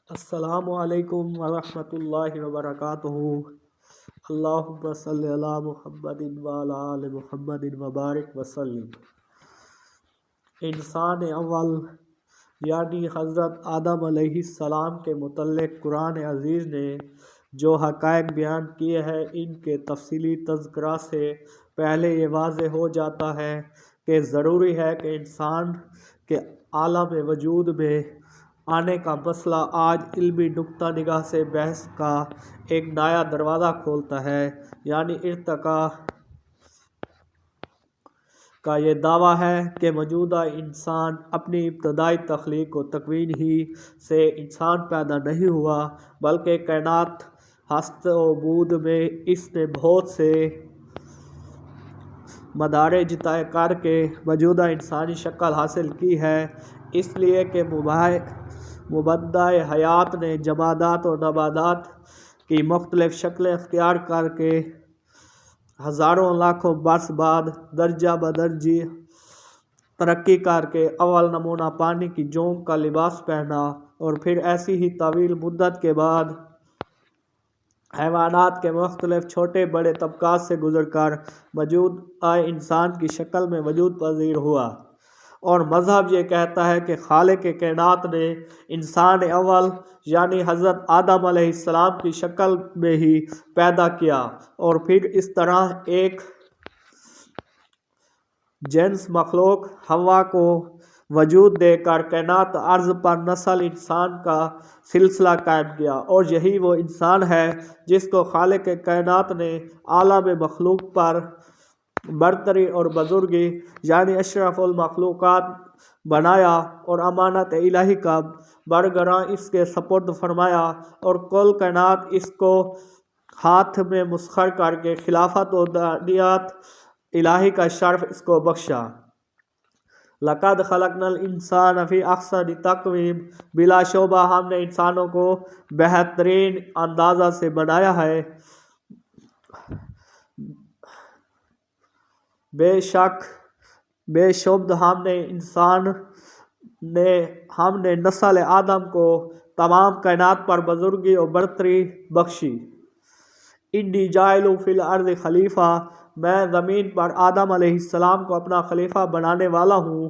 السلام علیکم ورحمۃ اللہ وبرکاتہ۔ اللہم صلی علی محمد وعلی آل محمد وبارک وسلم۔ انسان اول یعنی حضرت آدم علیہ السلام کے متعلق قرآن عزیز نے جو حقائق بیان کیے ہیں، ان کے تفصیلی تذکرہ سے پہلے یہ واضح ہو جاتا ہے کہ ضروری ہے کہ انسان کے عالم وجود میں آنے کا مسئلہ آج علمی نقطہ نگاہ سے بحث کا ایک نیا دروازہ کھولتا ہے، یعنی ارتقاء کا یہ دعویٰ ہے کہ موجودہ انسان اپنی ابتدائی تخلیق و تکوین ہی سے انسان پیدا نہیں ہوا، بلکہ کائنات ہست و بود میں اس نے بہت سے مدارج طے کر کے موجودہ انسانی شکل حاصل کی ہے، اس لیے کہ مبدع حیات نے جمادات و نباتات کی مختلف شکلیں اختیار کر کے ہزاروں لاکھوں برس بعد درجہ بدرجہ ترقی کر کے اول نمونہ پانی کی جونگ کا لباس پہنا، اور پھر ایسی ہی طویل مدت کے بعد حیوانات کے مختلف چھوٹے بڑے طبقات سے گزر کر موجودہ انسان کی شکل میں وجود پذیر ہوا۔ اور مذہب یہ کہتا ہے کہ خالق کائنات نے انسان اول یعنی حضرت آدم علیہ السلام کی شکل میں ہی پیدا کیا، اور پھر اس طرح ایک جنس مخلوق حوا کو وجود دے کر کائنات ارض پر نسل انسان کا سلسلہ قائم کیا، اور یہی وہ انسان ہے جس کو خالق کائنات نے عالم مخلوق پر برتری اور بزرگی یعنی اشرف المخلوقات بنایا، اور امانت الہی کا برگراں اس کے سپرد فرمایا، اور کل کائنات اس کو ہاتھ میں مسخر کر کے خلافت و دانیت الہی کا شرف اس کو بخشا۔ لقد خلقنا الانسان فی احسن تقویم، بلا شبہ ہم نے انسانوں کو بہترین اندازہ سے بنایا ہے۔ بے شبہ ہم نے نسل آدم کو تمام کائنات پر بزرگی اور برتری بخشی۔ انی جاعل فی الارض خلیفہ، میں زمین پر آدم علیہ السلام کو اپنا خلیفہ بنانے والا ہوں۔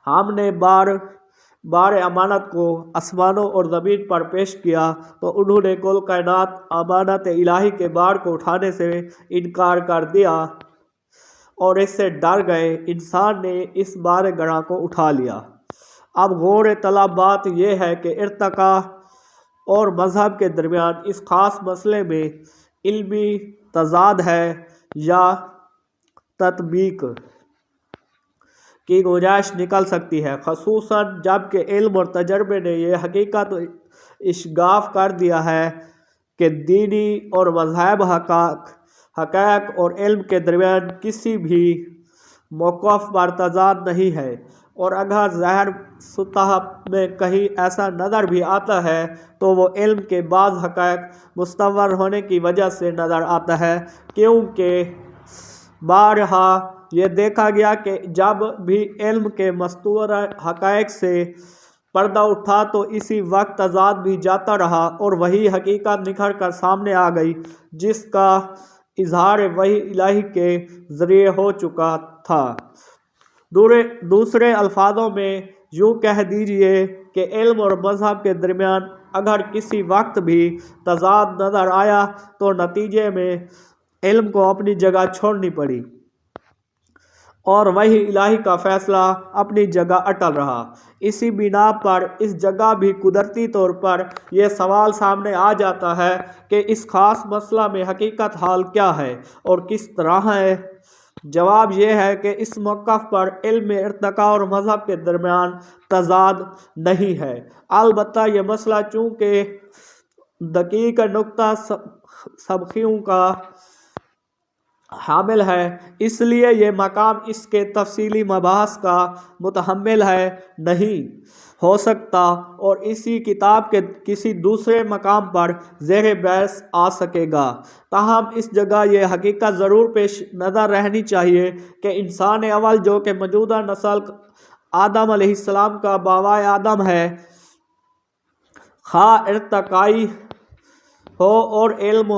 ہم نے بار امانت کو آسمانوں اور زمین پر پیش کیا تو انہوں نے کل کائنات امانت الہی کے بار کو اٹھانے سے انکار کر دیا اور اس سے ڈر گئے۔ انسان نے اس بار گراں کو اٹھا لیا۔ اب غور طلب بات یہ ہے کہ ارتقاء اور مذہب کے درمیان اس خاص مسئلے میں علمی تضاد ہے یا تطبیق کی گنجائش نکل سکتی ہے، خصوصاً جب کہ علم اور تجربے نے یہ حقیقت اشغاف کر دیا ہے کہ دینی اور مذہب حقائق اور علم کے درمیان کسی بھی موقف پر تضاد نہیں ہے، اور اگر ظاہر سطح میں کہیں ایسا نظر بھی آتا ہے تو وہ علم کے بعض حقائق مستور ہونے کی وجہ سے نظر آتا ہے، کیونکہ بارہا یہ دیکھا گیا کہ جب بھی علم کے مستور حقائق سے پردہ اٹھا تو اسی وقت تضاد بھی جاتا رہا اور وہی حقیقت نکھر کر سامنے آ گئی جس کا اظہار وحی الہی کے ذریعے ہو چکا تھا۔ دوسرے الفاظوں میں یوں کہہ دیجئے کہ علم اور مذہب کے درمیان اگر کسی وقت بھی تضاد نظر آیا تو نتیجے میں علم کو اپنی جگہ چھوڑنی پڑی اور وحی الہی کا فیصلہ اپنی جگہ اٹل رہا۔ اسی بنا پر اس جگہ بھی قدرتی طور پر یہ سوال سامنے آ جاتا ہے کہ اس خاص مسئلہ میں حقیقت حال کیا ہے اور کس طرح ہے۔ جواب یہ ہے کہ اس موقف پر علم ارتقاء اور مذہب کے درمیان تضاد نہیں ہے، البتہ یہ مسئلہ چونکہ دقیق نقطہ سبخیوں کا حامل ہے، اس لیے یہ مقام اس کے تفصیلی مباحث کا متحمل ہے نہیں ہو سکتا اور اسی کتاب کے کسی دوسرے مقام پر زیر بحث آ سکے گا۔ تاہم اس جگہ یہ حقیقت ضرور پیش نظر رہنی چاہیے کہ انسان اول جو کہ موجودہ نسل آدم علیہ السلام کا باوائے آدم ہے، خواہ ارتقائی ہو اور علم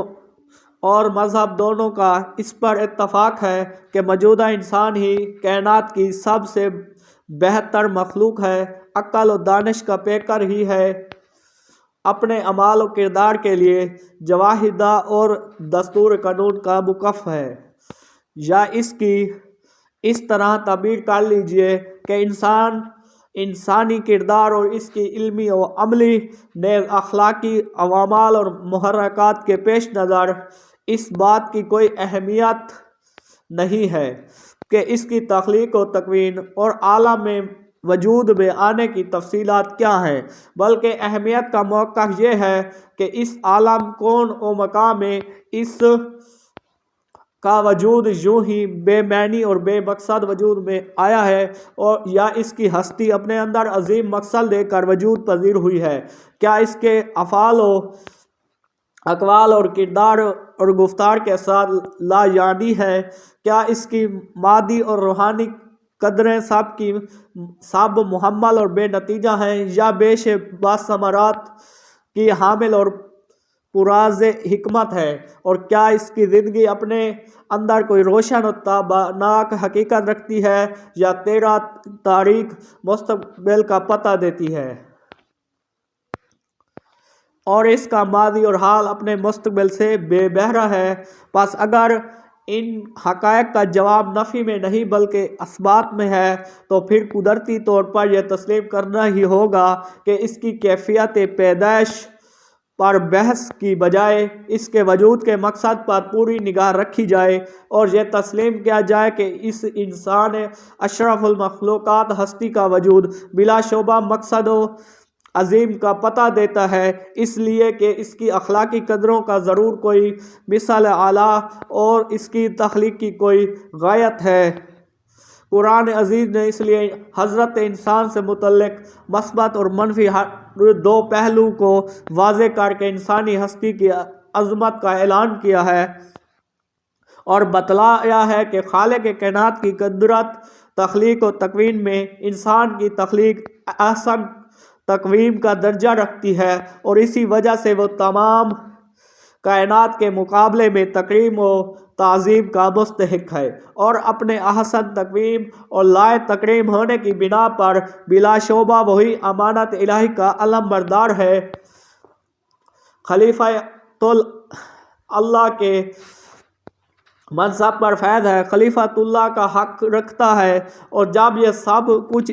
اور مذہب دونوں کا اس پر اتفاق ہے کہ موجودہ انسان ہی کائنات کی سب سے بہتر مخلوق ہے، عقل و دانش کا پیکر ہی ہے، اپنے اعمال و کردار کے لیے جواہدہ اور دستور قانون کا مکف ہے، یا اس کی اس طرح تعبیر کر لیجئے کہ انسانی کردار اور اس کی علمی و عملی نیز اخلاقی عوامل اور محرکات کے پیش نظر اس بات کی کوئی اہمیت نہیں ہے کہ اس کی تخلیق و تکوین اور عالم میں وجود میں آنے کی تفصیلات کیا ہیں، بلکہ اہمیت کا موقف یہ ہے کہ اس عالم کون و مقام میں اس کا وجود یوں ہی بے معنی اور بے مقصد وجود میں آیا ہے، اور یا اس کی ہستی اپنے اندر عظیم مقصد لے کر وجود پذیر ہوئی ہے؟ کیا اس کے افعال و اقوال اور کردار اور گفتار کے ساتھ لا یعنی ہے؟ کیا اس کی مادی اور روحانی قدریں سب محمل اور بے نتیجہ ہیں، یا بیش باثمرات کی حامل اور پراز حکمت ہے؟ اور کیا اس کی زندگی اپنے اندر کوئی روشن و تابناک حقیقت رکھتی ہے، یا تیرا تاریک مستقبل کا پتہ دیتی ہے، اور اس کا ماضی اور حال اپنے مستقبل سے بے بہرہ ہے؟ پس اگر ان حقائق کا جواب نفی میں نہیں بلکہ اثبات میں ہے، تو پھر قدرتی طور پر یہ تسلیم کرنا ہی ہوگا کہ اس کی کیفیت پیدائش پر بحث کی بجائے اس کے وجود کے مقصد پر پوری نگاہ رکھی جائے، اور یہ تسلیم کیا جائے کہ اس انسان اشرف المخلوقات ہستی کا وجود بلا شبہ مقصد و عظیم کا پتہ دیتا ہے، اس لیے کہ اس کی اخلاقی قدروں کا ضرور کوئی مثال اعلیٰ اور اس کی تخلیق کی کوئی غایت ہے۔ قرآن عزیز نے اس لیے حضرت انسان سے متعلق مثبت اور منفی ہر دو پہلو کو واضح کر کے انسانی ہستی کی عظمت کا اعلان کیا ہے اور بتلایا ہے کہ خالق کائنات کی قدرت تخلیق و تکوین میں انسان کی تخلیق احسن تقویم کا درجہ رکھتی ہے، اور اسی وجہ سے وہ تمام کائنات کے مقابلے میں تکریم و تعظیم کا مستحق ہے، اور اپنے احسن تقویم اور لائق تکریم ہونے کی بنا پر بلا شبہ وہی امانت الہی کا علم بردار ہے، خلیفہ اللہ کے منصب پر فائز ہے، خلیفۃ اللہ کا حق رکھتا ہے، اور جب یہ سب کچھ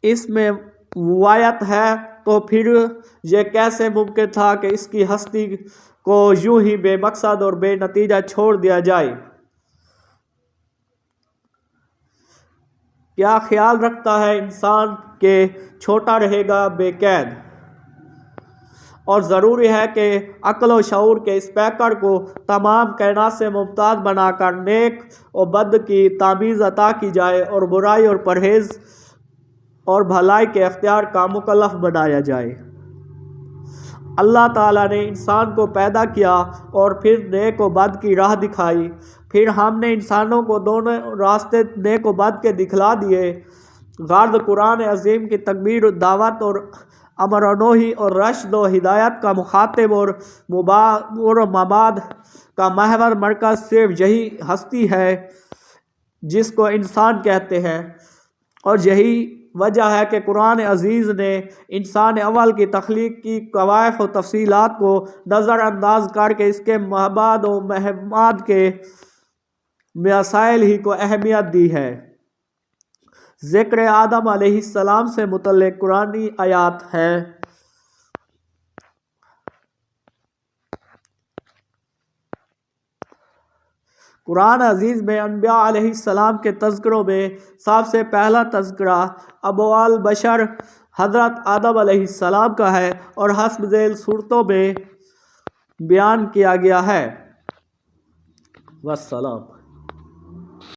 اس میں وایت ہے تو پھر یہ کیسے ممکن تھا کہ اس کی ہستی کو یوں ہی بے مقصد اور بے نتیجہ چھوڑ دیا جائے؟ کیا خیال رکھتا ہے انسان کہ چھوٹا رہے گا بے قید؟ اور ضروری ہے کہ عقل و شعور کے اس پیکر کو تمام کائنات سے ممتاز بنا کر نیک و بد کی تمیز عطا کی جائے، اور برائی اور پرہیز اور بھلائی کے اختیار کا مکلف بنایا جائے۔ اللہ تعالیٰ نے انسان کو پیدا کیا اور پھر نیک و بد کی راہ دکھائی، پھر ہم نے انسانوں کو دونوں راستے نیک و بد کے دکھلا دیے۔ غرض قرآن عظیم کی تکبیر، دعوت اور امر و نہی اور رشد و ہدایت کا مخاطب اور مباد کا محور مرکز صرف یہی ہستی ہے جس کو انسان کہتے ہیں، اور یہی وجہ ہے کہ قرآن عزیز نے انسان اول کی تخلیق کی کوائف و تفصیلات کو نظر انداز کر کے اس کے مباد و مہمات کے مسائل ہی کو اہمیت دی ہے۔ ذکر آدم علیہ السلام سے متعلق قرآنی آیات ہے۔ قرآن عزیز میں انبیاء علیہ السلام کے تذکروں میں سب سے پہلا تذکرہ ابو البشر حضرت آدم علیہ السلام کا ہے، اور حسب ذیل صورتوں میں بیان کیا گیا ہے۔ والسلام۔